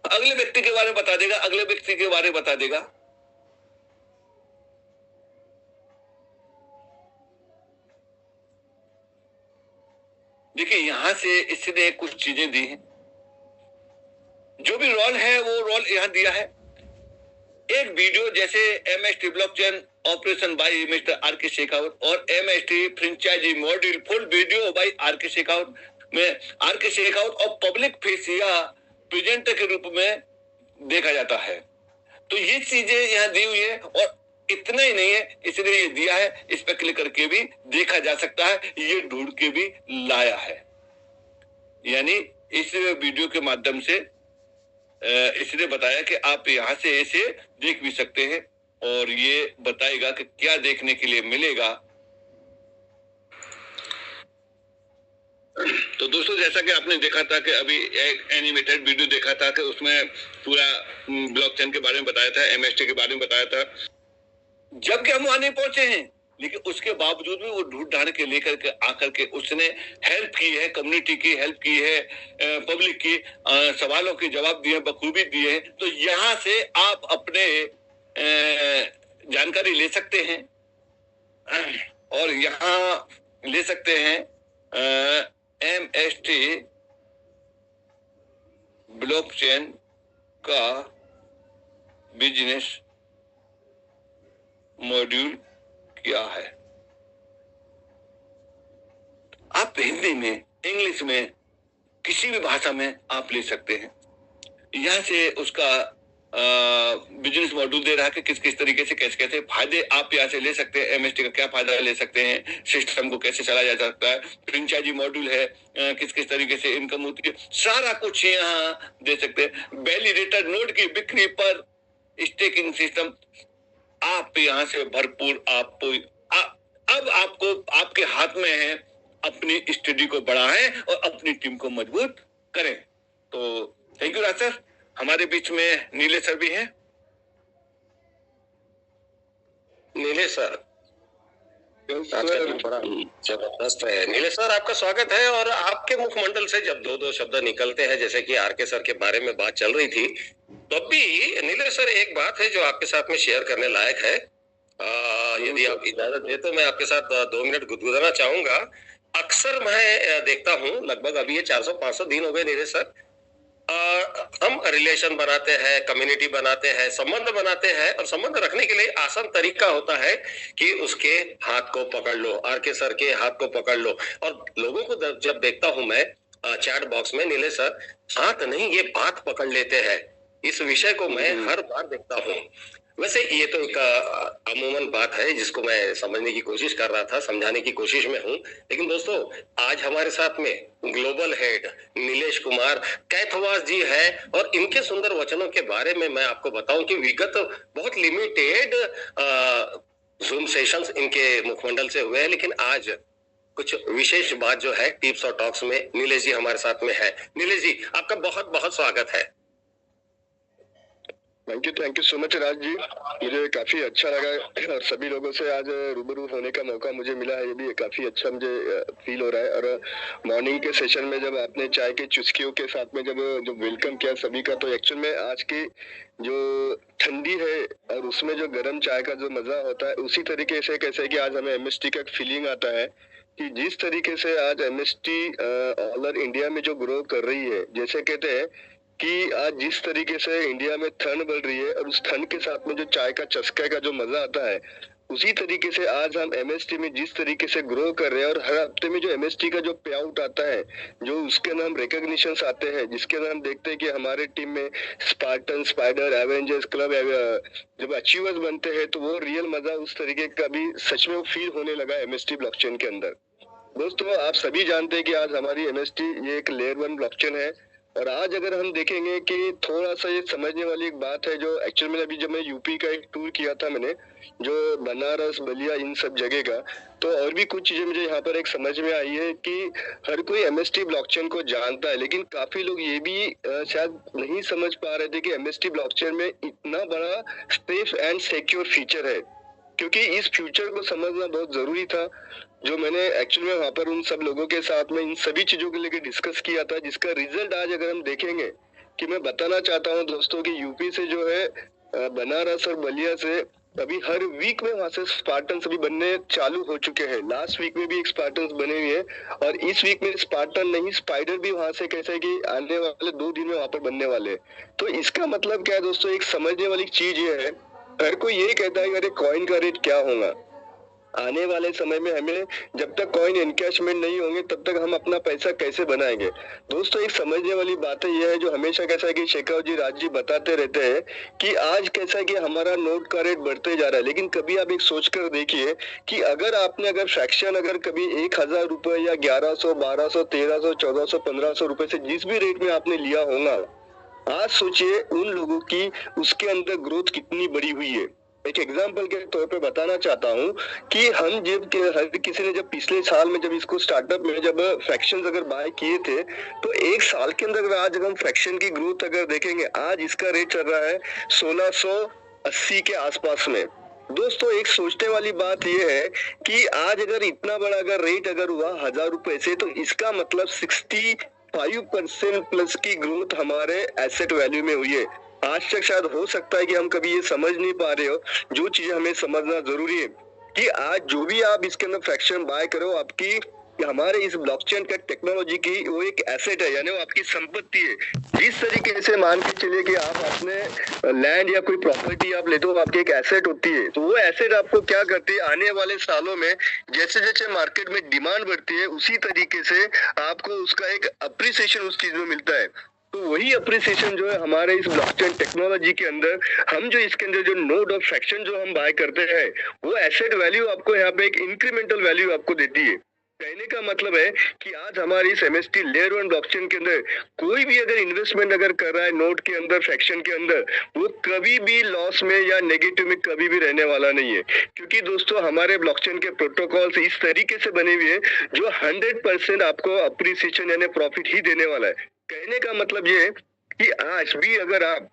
अगले व्यक्ति के बारे में बता देगा, अगले व्यक्ति के बारे में बता देगा। देखिए यहां से इसने कुछ चीजें दी हैं, जो भी रोल है वो रोल यहां दिया है। एक वीडियो जैसे MST blockchain operation by mister RK Shekhawat और MST franchise module full video by RK Shekhawat में RK शेखावत और पब्लिक फेस या प्रेजेंटर के रूप में देखा जाता है। तो ये चीजें यहाँ दी हुई है और इतना ही नहीं है, इसने ये दिया है, इस पर क्लिक करके भी देखा जा सकता है, ये ढूंढ के भी लाया है। यानी इस वीडियो के माध्यम से इसने बताया कि आप यहाँ से इसे देख भी सकते हैं और ये बताएगा कि क्या देखने के लिए मिलेगा। तो दोस्तों जैसा कि आपने देखा था कि अभी एक एनिमेटेड वीडियो देखा था कि उसमें पूरा ब्लॉकचेन के बारे में बताया था, MST के बारे में बताया था। जबकि हम वहां नहीं पहुंचे हैं, लेकिन उसके बावजूद भी वो ढूंढ ढांड के लेकर के आकर के उसने हेल्प की है, कम्युनिटी की हेल्प की है, पब्लिक की सवालों के जवाब दिए, बखूबी दिए हैं। तो यहाँ से आप अपने जानकारी ले सकते हैं और यहाँ ले सकते हैं MST ब्लॉकचेन का बिजनेस मॉड्यूल क्या है। आप हिंदी में, इंग्लिश में, किसी भी भाषा में आप ले सकते हैं। यहां से उसका बिजनेस मॉड्यूल दे रहा है कि किस किस तरीके से कैसे कैसे फायदे आप यहाँ से ले सकते हैं, MST का क्या फायदा ले सकते हैं, सिस्टम को कैसे चलाया जा सकता है, फ्रेंचाइजी मॉड्यूल है, किस किस तरीके से इनकम होती है, सारा कुछ यहाँ दे सकते हैं। वैलिडेटर नोड की बिक्री पर स्टेकिंग सिस्टम आप यहाँ से भरपूर अब आपको आपके हाथ में है, अपनी स्टडी को बढ़ाएं और अपनी टीम को मजबूत करें। तो थैंक यू राज सर। हमारे बीच में नीलेश सर भी हैं। नीलेश सर बड़ा जबरदस्त है। नीलेश सर आपका स्वागत है। और आपके मुखमंडल से जब दो दो शब्द निकलते हैं, जैसे कि RK सर के बारे में बात चल रही थी, तो अभी नीलेश सर एक बात है जो आपके साथ में शेयर करने लायक है। यदि आप इजाजत दे तो मैं आपके साथ 2 मिनट गुदगुदाना चाहूंगा। अक्सर मैं देखता हूँ, लगभग अभी ये 400-500 दिन हो गए नीलेश सर, हम रिलेशन बनाते हैं, कम्युनिटी बनाते हैं, संबंध बनाते हैं, और संबंध रखने के लिए आसान तरीका होता है कि उसके हाथ को पकड़ लो, RK सर के हाथ को पकड़ लो। और लोगों को जब देखता हूं मैं चैट बॉक्स में, नीलेश सर हाथ नहीं ये बात पकड़ लेते हैं। इस विषय को मैं हर बार देखता हूँ। वैसे ये तो एक अमूमन बात है जिसको मैं समझने की कोशिश कर रहा था, समझाने की कोशिश में हूँ। लेकिन दोस्तों आज हमारे साथ में ग्लोबल हेड नीलेश कुमार कैथवास जी है, और इनके सुंदर वचनों के बारे में मैं आपको बताऊं कि विगत बहुत लिमिटेड जूम सेशंस इनके मुखमंडल से हुए हैं, लेकिन आज कुछ विशेष बात जो है टिप्स और टॉक्स में नीलेश जी हमारे साथ में है। नीलेश जी आपका बहुत बहुत स्वागत है। Thank you so much Raj ji. मुझे काफी अच्छा लगा और सभी लोगों से आज रूबरू होने का मौका मुझे मिला है, ये भी काफी अच्छा मुझे फील हो रहा है। और मॉर्निंग के सेशन में जब आपने चाय के चुस्कियों के साथ में जब वेलकम किया सभी का, तो एक्चुअल में आज की जो ठंडी है और उसमें जो गर्म चाय का जो मजा होता है, उसी तरीके से कैसे कि आज हमें MST का फीलिंग आता है कि जिस तरीके से आज MST ऑल ओवर इंडिया में जो ग्रो कर रही है, जैसे कहते हैं कि आज जिस तरीके से इंडिया में ठंड बढ़ रही है और उस ठंड के साथ में जो चाय का चस्का का जो मजा आता है, उसी तरीके से आज हम एमएसटी में जिस तरीके से ग्रो कर रहे हैं और हर हफ्ते में जो एमएसटी का जो पे आउट आता है, जो उसके अंदर हम रिकॉग्निशन आते हैं, जिसके अंदर हम देखते हैं कि हमारे टीम में स्पार्टन, स्पाइडर, एवेंजर्स क्लब जब अचीवर्स बनते हैं तो वो रियल मजा उस तरीके का भी सच में फील होने लगा एमएसटी ब्लॉकचेन के अंदर। दोस्तों आप सभी जानते हैं कि आज हमारी एमएसटी ये एक लेयर 1 ब्लॉकचेन है और आज अगर हम देखेंगे कि थोड़ा सा ये समझने वाली एक बात है, जो एक्चुअल में अभी जब मैं यूपी का एक टूर किया था मैंने, जो बनारस, बलिया, इन सब जगह का, तो और भी कुछ चीजें मुझे यहाँ पर एक समझ में आई है कि हर कोई एमएसटी ब्लॉकचेन को जानता है, लेकिन काफी लोग ये भी शायद नहीं समझ पा रहे थे कि एमएसटी ब्लॉकचेन में इतना बड़ा सेफ एंड सिक्योर फीचर है, क्योंकि इस फ्यूचर को समझना बहुत जरूरी था। जो मैंने एक्चुअल में वहां पर उन सब लोगों के साथ में इन सभी चीजों को लेकर डिस्कस किया था, जिसका रिजल्ट आज अगर हम देखेंगे, कि मैं बताना चाहता हूं दोस्तों कि यूपी से जो है बनारस और बलिया से अभी हर वीक में वहां से स्पार्टन्स अभी बनने चालू हो चुके हैं। लास्ट वीक में भी एक स्पार्टन्स बने हुए हैं और इस वीक में स्पार्टन नहीं, स्पाइडर भी वहां से कैसे कि आने वाले 2 दिन में वहां पर बनने वाले। तो इसका मतलब क्या है दोस्तों, एक समझने वाली चीज ये है, हर कोई यही कहता है कि अरे कॉइन का रेट क्या होगा आने वाले समय में, हमें जब तक कॉइन एनकैशमेंट नहीं होंगे तब तक हम अपना पैसा कैसे बनाएंगे। दोस्तों एक समझने वाली बात है, यह है जो हमेशा कैसा है कि शेखावत जी, राज जी बताते रहते हैं कि आज कैसा है कि हमारा नोट का रेट बढ़ते जा रहा है, लेकिन कभी आप एक सोच कर देखिए कि अगर फ्रैक्शन अगर कभी 1000 रुपए या 1100, 1200, 1300, 1400, 1500 रुपए से जिस भी रेट में आपने लिया होगा, आज सोचिए उन लोगों की उसके अंदर ग्रोथ कितनी बड़ी हुई है। एक एग्जांपल के तौर पे बताना चाहता हूँ कि हम जब हर किसी ने जब पिछले साल में जब इसको स्टार्टअप में जब फ्रैक्शंस अगर बाय किए थे, तो एक साल के अंदर आज अगर हम फ्रैक्शन की ग्रोथ अगर देखेंगे, आज इसका रेट चल रहा है 1680 के आसपास में। दोस्तों एक सोचने वाली बात यह है कि आज अगर इतना बड़ा अगर रेट अगर हुआ 1000 रुपए से, तो इसका मतलब 65% प्लस की ग्रोथ हमारे एसेट वैल्यू में हुई है। आज तक शायद हो सकता है कि हम कभी ये समझ नहीं पा रहे हो, जो चीजें हमें समझना जरूरी है कि आज जो भी आप इसके अंदर फ्रैक्शन बाय करो, आपकी हमारे इस ब्लॉकचेन का टेक्नोलॉजी की वो एक एसेट है, यानी वो आपकी संपत्ति है। जिस तरीके से मान के चलिए कि आप अपने लैंड या कोई प्रॉपर्टी आप लेते हो, आपकी एक एसेट होती है, तो वो एसेट आपको क्या करती है, आने वाले सालों में जैसे जैसे मार्केट में डिमांड बढ़ती है, उसी तरीके से आपको उसका एक अप्रिसिएशन उस चीज में मिलता है। तो वही अप्रिसिएशन जो है हमारे इस ब्लॉकचेन टेक्नोलॉजी के अंदर, हम जो इसके अंदर जो नोड ऑफ फ्रैक्शन जो हम बाय करते हैं, वो एसेट वैल्यू आपको यहाँ पे एक इंक्रीमेंटल वैल्यू आपको देती है। कहने का मतलब है कि आज हमारी इस एमएसटी लेयर 1 ब्लॉकचेन के अंदर कोई भी अगर इन्वेस्टमेंट अगर कर रहा है नोड के अंदर, फ्रैक्शन के अंदर, वो कभी भी लॉस में या नेगेटिव में कभी भी रहने वाला नहीं है, क्योंकि दोस्तों हमारे ब्लॉकचेन के प्रोटोकॉल्स इस तरीके से बने हुए हैं जो 100% आपको अप्रिसिएशन यानी प्रॉफिट ही देने वाला है। कहने का मतलब ये कि आज भी अगर आप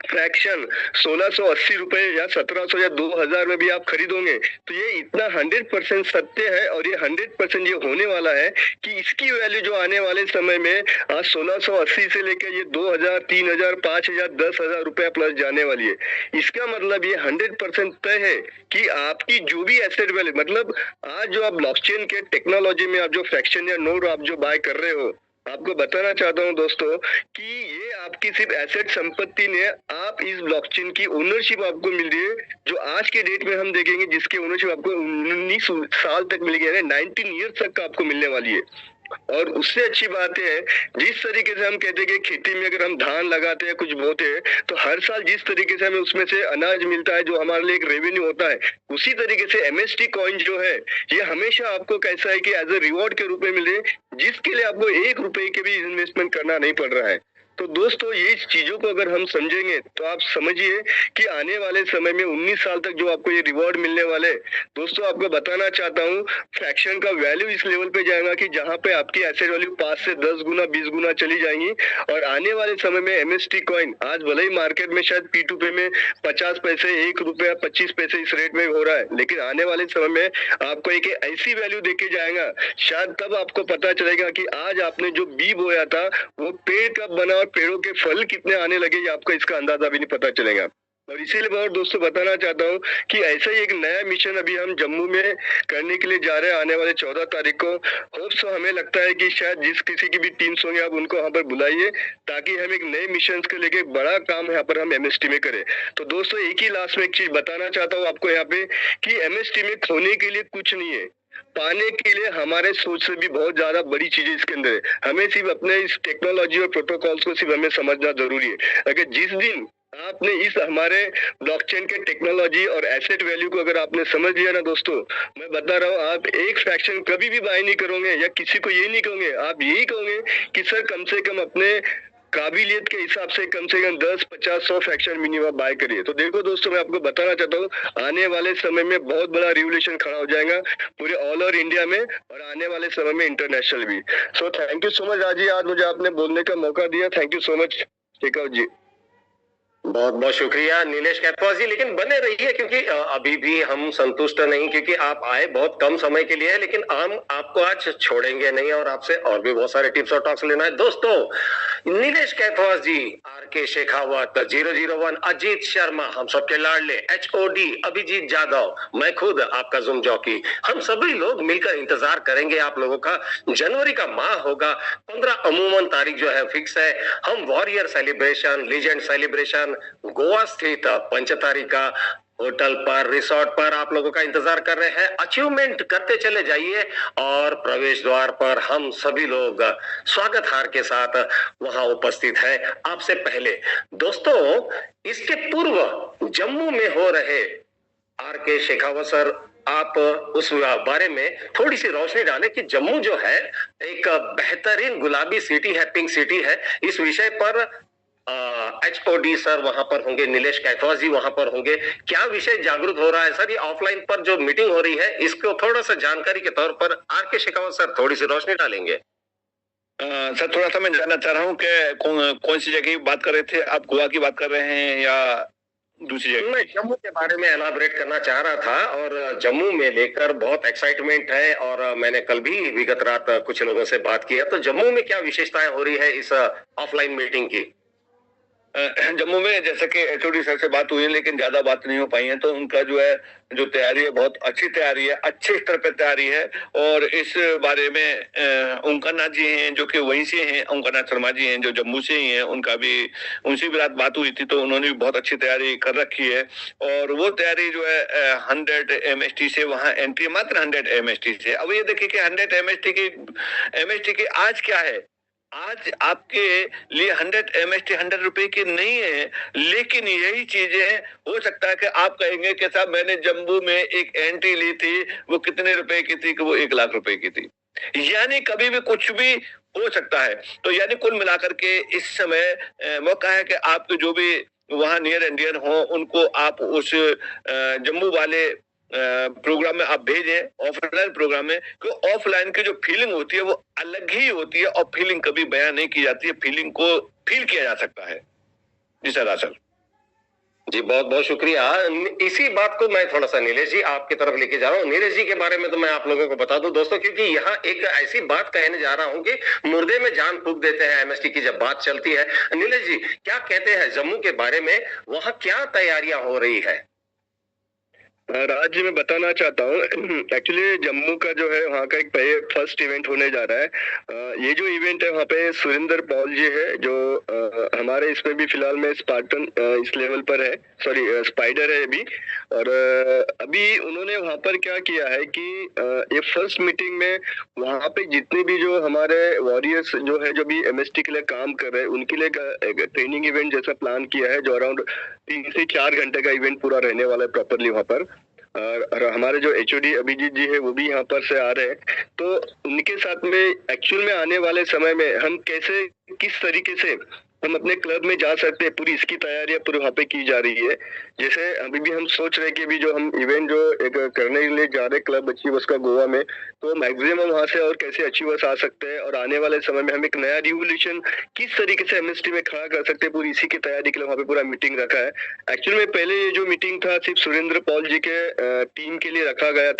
फ्रैक्शन 1680 रुपए या 1700 या 2000 में भी आप खरीदोगे, तो ये इतना 100% सत्य है और ये 100% ये होने वाला है कि इसकी वैल्यू जो आने वाले समय में आज 1680 से लेकर ये 2000, 3000, 5000, 10,000 रुपया प्लस जाने वाली है। इसका मतलब ये 100% तय है कि आपकी जो भी एसेट वैल्यू, मतलब आज जो आप ब्लॉकचेन के टेक्नोलॉजी में आप जो फ्रैक्शन या नोड आप जो बाय कर रहे हो, आपको बताना चाहता हूं दोस्तों कि ये आपकी सिर्फ एसेट संपत्ति ने, आप इस ब्लॉकचेन की ओनरशिप आपको मिल रही है, जो आज के डेट में हम देखेंगे जिसकी ओनरशिप आपको 19 साल तक मिलेगी, यानी 19 ईयर्स तक आपको मिलने वाली है। और उससे अच्छी बात है, जिस तरीके से हम कहते हैं कि खेती में अगर हम धान लगाते हैं, कुछ बोते हैं, तो हर साल जिस तरीके से हमें उसमें से अनाज मिलता है जो हमारे लिए एक रेवेन्यू होता है, उसी तरीके से एमएसटी कॉइन जो है ये हमेशा आपको कैसा है कि एज ए रिवॉर्ड के रूप में मिले, जिसके लिए आपको 1 रुपए के भी इन्वेस्टमेंट करना नहीं पड़ रहा है। तो दोस्तों ये चीजों को अगर हम समझेंगे तो आप समझिए कि आने वाले समय में 19 साल तक जो आपको ये रिवॉर्ड मिलने वाले, दोस्तों आपको बताना चाहता हूँ फ्रैक्शन का वैल्यू इस लेवल पे जाएगा कि जहां पे आपकी एसेट वैल्यू 5 से 10 गुना 20 गुना चली जाएंगी। और आने वाले समय में एमएसटी कॉइन आज भले ही मार्केट में शायद P2P में 50 पैसे, 1 रुपया 25 पैसे इस रेट में हो रहा है, लेकिन आने वाले समय में आपको एक ऐसी वैल्यू देके जाएगा, शायद तब आपको पता चलेगा कि आज आपने जो बी बोया था वो पेड़ कब बना और पेड़ों के फल कितने आने लगे, ये आपको इसका अंदाजा भी नहीं पता चलेगा। और इसीलिए मैं और दोस्तों बताना चाहता हूँ कि ऐसा ही एक नया मिशन अभी हम जम्मू में करने के लिए जा रहे हैं आने वाले 14 तारीख को। होप्स हमें लगता है कि शायद जिस किसी की भी टीम्स होंगे आप उनको यहाँ पर बुलाइए, ताकि हम एक नए मिशन को लेके बड़ा काम यहाँ पर हम एमएसटी में करें। तो दोस्तों एक ही लास्ट में एक चीज बताना चाहता हूँ आपको यहाँ पे कि एमएसटी में खोने के लिए कुछ नहीं है, पाने के लिए हमारे सोच से भी बहुत ज्यादा बड़ी चीजें इसके अंदर है। हमें सिर्फ अपने इस टेक्नोलॉजी और प्रोटोकॉल्स को सिर्फ हमें समझना जरूरी है। अगर जिस दिन आपने इस हमारे ब्लॉकचेन के टेक्नोलॉजी और एसेट वैल्यू को अगर आपने समझ लिया ना दोस्तों, मैं बता रहा हूँ आप एक फ्रैक्शन कभी भी बाय नहीं करोगे या किसी को ये नहीं कहोगे, आप यही कहोगे कि सर कम से कम अपने काबिलियत के हिसाब से कम 10, 50, 100 फ्रैक्शन मिनिमम बाय करिए। तो देखो दोस्तों, मैं आपको बताना चाहता हूँ आने वाले समय में बहुत बड़ा रिवोल्यूशन खड़ा हो जाएगा पूरे ऑल ओवर इंडिया में और आने वाले समय में इंटरनेशनल भी। So thank you so much Raji, आज मुझे आपने बोलने का मौका दिया। Thank you so much Shekhar ji. बहुत बहुत शुक्रिया नीलेश कैथवा जी, लेकिन बने रहिए क्योंकि अभी भी हम संतुष्ट नहीं, क्योंकि आप आए बहुत कम समय के लिए, लेकिन हम आपको आज छोड़ेंगे नहीं और आपसे और भी बहुत सारे टिप्स और टॉक्स लेना है। दोस्तों नीलेश कैथवा जी, आरके शेखावत, 001, अजीत शर्मा, हम सबके लाडले HOD अभिजीत जाधव, मैं खुद आपका जुम जॉकी, हम सभी लोग मिलकर इंतजार करेंगे आप लोगों का। जनवरी का माह होगा, 15 अमूमन तारीख जो है फिक्स है। हम warrior celebration, legend celebration Goa स्थित पंचतारिका होटल पर, रिसोर्ट पर आप लोगों का इंतजार कर रहे हैं। अचीवमेंट करते चले जाइए और प्रवेश द्वार पर हम सभी लोग स्वागत हार के साथ वहां उपस्थित है। आपसे पहले दोस्तों, इसके पूर्व जम्मू में हो रहे आरके शेखावत सर, आप उस बारे में थोड़ी सी रोशनी डालें कि जम्मू जो है एक बेहतरीन गुलाबी सिटी है, पिंक सिटी है। इस विषय पर HOD सर वहां पर होंगे, नीलेश कैथवा जी वहां पर होंगे। क्या विषय जागरूक हो रहा है सर? ये ऑफलाइन पर जो मीटिंग हो रही है इसको थोड़ा सा जानकारी के तौर पर आरके शेखावत सर थोड़ी सी रोशनी डालेंगे। सर थोड़ा सा मैं जानना चाह रहा हूँ कि कौन सी जगह की बात कर रहे थे आप? गोवा की बात कर रहे हैं या दूसरी जगह? मैं जम्मू के बारे में एलाबरेट करना चाह रहा था और जम्मू में लेकर बहुत एक्साइटमेंट है और मैंने कल भी विगत रात कुछ लोगों से बात किया। तो जम्मू में क्या विशेषताएं हो रही है इस ऑफलाइन मीटिंग की? जम्मू में जैसे कि HOD सर से बात हुई है, लेकिन ज्यादा बात नहीं हो पाई है। तो उनका जो तैयारी है बहुत अच्छी तैयारी है, अच्छे स्तर पे तैयारी है। और इस बारे में ओंकारनाथ जी हैं जो कि वहीं से हैं, ओंकारनाथ शर्मा जी हैं जो जम्मू से ही हैं, उनसे भी रात बात हुई थी। तो उन्होंने भी बहुत अच्छी तैयारी कर रखी है और वो तैयारी जो है 100 MST से वहाँ एंट्री मात्र 100 MST से। अब ये देखिए कि 100 MST की आज क्या है, आज आपके लिए 100 MST 100 रुपए की नहीं है, लेकिन यही चीजें हो सकता है कि आप कहेंगे कि साहब मैंने जम्मू में एक एंट्री ली थी, वो कितने रुपए की थी कि वो 1 लाख रुपए की थी। यानी कभी भी कुछ भी हो सकता है। तो यानी कुल मिलाकर के इस समय मौका है कि आपके जो भी वहां नियर एंड डियर हो उनको आप उस जम्मू वाले प्रोग्राम में आप भेजें, ऑफलाइन प्रोग्राम में। क्योंकि ऑफलाइन की जो फीलिंग होती है वो अलग ही होती है और फीलिंग कभी बयान नहीं की जाती है, फीलिंग को फील किया जा सकता है। जी सर आचल जी, बहुत बहुत शुक्रिया। इसी बात को मैं थोड़ा सा नीलेश जी आपकी तरफ लेके जा रहा हूँ। नीलेश जी के बारे में तो मैं आप लोगों को बता दूं दोस्तों, क्योंकि यहाँ एक ऐसी बात कहने जा रहा हूँ कि मुर्दे में जान फूंक देते हैं MST की जब बात चलती है। नीलेश जी क्या कहते हैं जम्मू के बारे में, वहाँ क्या तैयारियां हो रही है? राज्य में बताना चाहता हूँ एक्चुअली जम्मू का जो है वहाँ का एक फर्स्ट इवेंट होने जा रहा है। ये जो इवेंट है वहाँ पे सुरेंद्र पॉल जी है जो हमारे इसमें भी फिलहाल में स्पार्टन इस लेवल पर है, सॉरी स्पाइडर है अभी। और अभी उन्होंने वहाँ पर क्या किया है कि ये फर्स्ट मीटिंग में वहाँ पे जितने भी जो हमारे वॉरियर्स जो है जो भी MST के लिए काम कर रहे हैं उनके लिए एक ट्रेनिंग इवेंट जैसा प्लान किया है जो अराउंड 3 से 4 घंटे का इवेंट पूरा रहने वाला है प्रॉपरली वहाँ पर। और हमारे जो HOD अभिजीत जी है वो भी यहाँ पर से आ रहे हैं। तो उनके साथ में एक्चुअल में आने वाले समय में हम कैसे किस तरीके से हम अपने क्लब में जा सकते हैं, पूरी इसकी तैयारियां पूरी वहाँ पे की जा रही है। जैसे अभी भी हम सोच रहे हैं कि अभी जो हम इवेंट जो एक करने के लिए जा रहे क्लब अचीवर्स का गोवा में, तो मैक्सिमम वहाँ से और कैसे अचीवर्स आ सकते हैं और आने वाले समय में हम एक नया रिवोल्यूशन किस तरीके से MST में खड़ा कर सकते हैं, पूरी इसी की तैयारी के लिए वहाँ पे पूरा मीटिंग रखा है। एक्चुअली में पहले ये जो मीटिंग था सिर्फ सुरेंद्र पॉल जी के टीम के लिए रखा गया था।